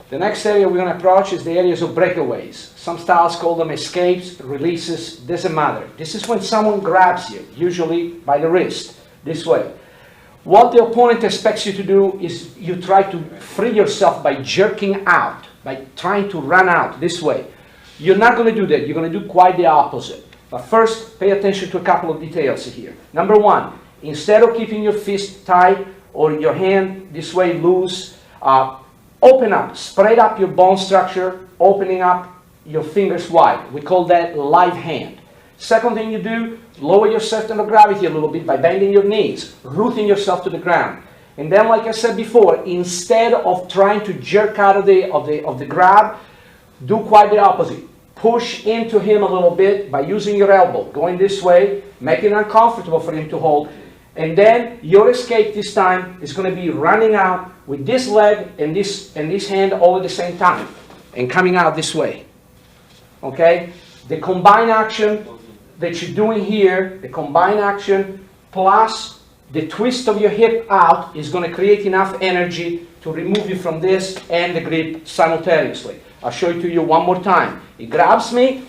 The next area we're going to approach is the areas of breakaways. Some styles call them escapes, releases, doesn't matter. This is when someone grabs you, usually by the wrist, this way. What the opponent expects you to do is you try to free yourself by jerking out, by trying to run out this way. You're not going to do that. You're going to do quite the opposite. But first, pay attention to a couple of details here. Number one, instead of keeping your fist tight or your hand this way loose, open up, spread up your bone structure, opening up your fingers wide. We call that live hand. Second thing you do, lower your center of gravity a little bit by bending your knees, rooting yourself to the ground. And then, like I said before, instead of trying to jerk out of the grab, do quite the opposite. Push into him a little bit by using your elbow, going this way, making it uncomfortable for him to hold. And then your escape this time is going to be running out with this leg and this hand all at the same time and coming out this way. Okay? The combined action that you're doing here, the combined action plus the twist of your hip out is going to create enough energy to remove you from this and the grip simultaneously. I'll show it to you one more time. He grabs me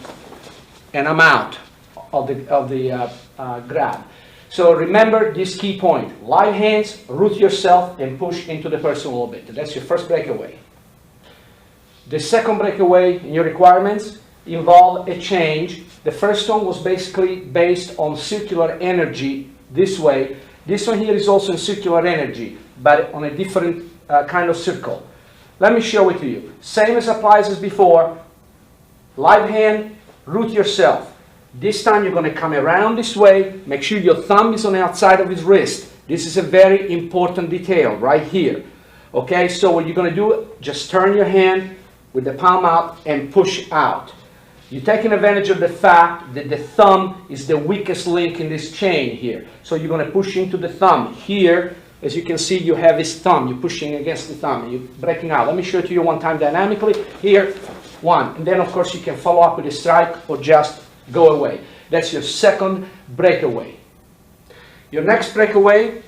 and I'm out of the grab. So remember this key point. Live hands, root yourself and push into the person a little bit. That's your first breakaway. The second breakaway in your requirements involve a change. The first one was basically based on circular energy this way. This one here is also in circular energy, but on a different kind of circle. Let me show it to you. Same as applies as before. Live hand, root yourself. This time you're going to come around this way. Make sure your thumb is on the outside of his wrist. This is a very important detail right here. Okay, so what you're going to do, just turn your hand with the palm out and push out. You're taking advantage of the fact that the thumb is the weakest link in this chain here. So you're going to push into the thumb. Here, as you can see, you have his thumb. You're pushing against the thumb and you're breaking out. Let me show it to you one time dynamically. Here, one. And then, of course, you can follow up with a strike or just go away. That's your second breakaway. Your next breakaway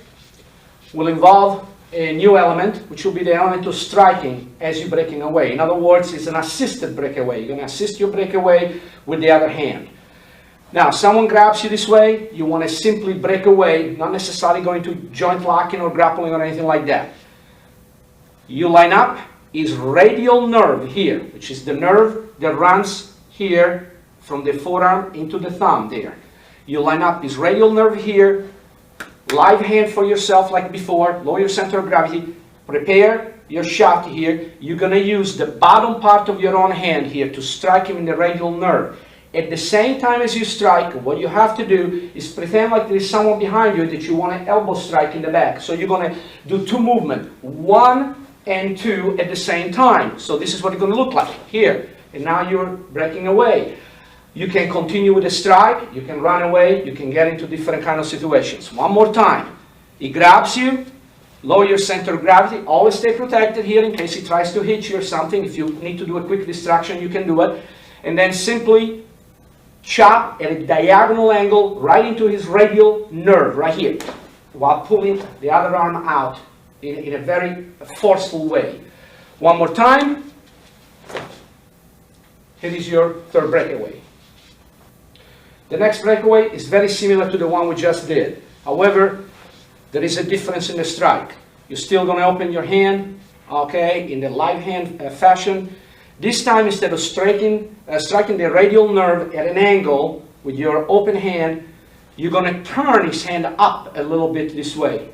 will involve a new element, which will be the element of striking as you're breaking away. In other words, it's an assisted breakaway. You're going to assist your breakaway with the other hand. Now, someone grabs you this way, you want to simply break away, not necessarily going to joint locking or grappling or anything like that. You line up his radial nerve here, which is the nerve that runs here from the forearm into the thumb there. You line up his radial nerve here, live hand for yourself like before, lower your center of gravity, prepare your shot here. You're going to use the bottom part of your own hand here to strike him in the radial nerve. At the same time as you strike, what you have to do is pretend like there is someone behind you that you want to elbow strike in the back. So you're going to do two movements, 1 and 2 at the same time. So this is what it's going to look like here. And now you're breaking away. You can continue with a strike, you can run away, you can get into different kind of situations. One more time. He grabs you, lower your center of gravity, always stay protected here in case he tries to hit you or something. If you need to do a quick distraction, you can do it. And then simply chop at a diagonal angle right into his radial nerve, right here, while pulling the other arm out in a very forceful way. One more time. Here is your third breakaway. The next breakaway is very similar to the one we just did. However, there is a difference in the strike. You're still going to open your hand, okay, in the live hand fashion. This time, instead of striking the radial nerve at an angle with your open hand, you're going to turn his hand up a little bit this way.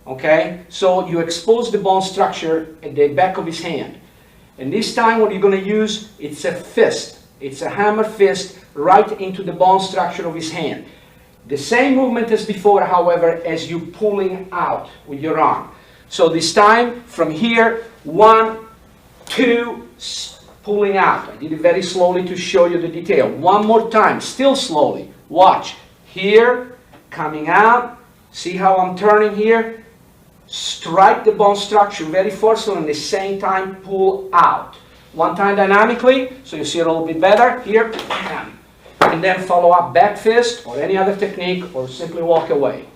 Okay? So you expose the bone structure at the back of his hand. And this time what you're going to use, it's a fist. It's a hammer fist right into the bone structure of his hand. The same movement as before, however, as you pulling out with your arm. So this time, from here, 1, 2, pulling out. I did it very slowly to show you the detail. One more time, still slowly. Watch. Here, coming out. See how I'm turning here? Strike the bone structure very forcefully and at the same time pull out. One time dynamically, so you see it a little bit better. Here, bam. And then follow up back fist or any other technique or simply walk away.